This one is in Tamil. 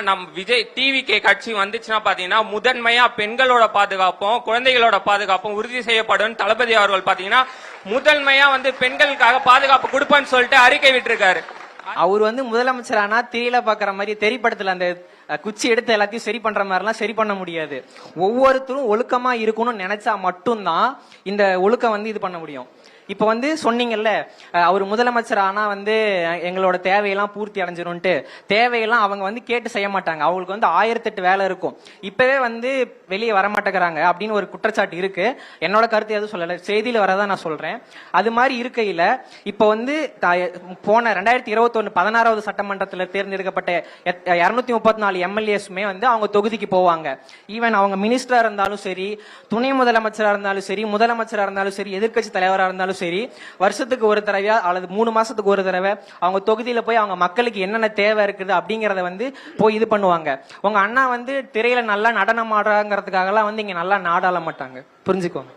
நம் விஜய் டிவி கட்சி வந்துச்சுன்னா பாத்தீங்கன்னா முதன்மையா பெண்களோட பாதுகாப்பும் குழந்தைகளோட பாதுகாப்பும் உறுதி செய்யப்படும். தளபதி அவர்கள் பாத்தீங்கன்னா முதன்மையா பெண்களுக்காக பாதுகாப்பு கொடுப்பேன்னு சொல்லிட்டு அறிக்கை விட்டுருக்காரு. அவர் முதலமைச்சரானா திரையில பாக்குற மாதிரி திரைப்படத்துல அந்த குச்சி எடுத்து எல்லாத்தையும் சரி பண்ற மாதிரிலாம் சரி பண்ண முடியாது. ஒவ்வொருத்தரும் ஒழுக்கமா இருக்கணும்னு நினைச்சா மட்டும்தான் இந்த ஒழுக்கம் இது பண்ண முடியும். இப்ப சொன்னீங்கல்ல, அவர் முதலமைச்சர் ஆனா எங்களோட தேவையெல்லாம் பூர்த்தி அடைஞ்சிரும்ட்டு. தேவையெல்லாம் அவங்க கேட்டு செய்ய மாட்டாங்க. அவங்களுக்கு 1008 வேலை இருக்கும். இப்பவே வெளியே வர மாட்டேங்கிறாங்க அப்படின்னு ஒரு குற்றச்சாட்டு இருக்கு. என்னோட கருத்து எதுவும் சொல்லல, செய்தியில வரதான் நான் சொல்றேன். அது மாதிரி இருக்கையில இப்ப போன 2021 16வது சட்டமன்றத்தில் தேர்ந்தெடுக்கப்பட்ட 234 எம்எல்ஏஸ்மே அவங்க தொகுதிக்கு போவாங்க. ஈவன் அவங்க மினிஸ்டரா இருந்தாலும் சரி, துணை முதலமைச்சரா இருந்தாலும் சரி, முதலமைச்சரா இருந்தாலும் சரி, எதிர்கட்சி தலைவரா இருந்தாலும் சரி, வருஷத்துக்கு ஒரு தடவை அல்லது 3 மாசத்துக்கு ஒரு தடவை அவங்க தொகுதியில போய் அவங்க மக்களுக்கு என்னென்ன தேவை இருக்குது அப்படிங்கறத போய் இது பண்ணுவாங்க. உங்க அண்ணா திரையில நல்லா நடனம் ஆடுறாங்கிறதுக்காக எல்லாம் இங்க நல்லா நாடாள மாட்டாங்க. புரிஞ்சுக்கோங்க.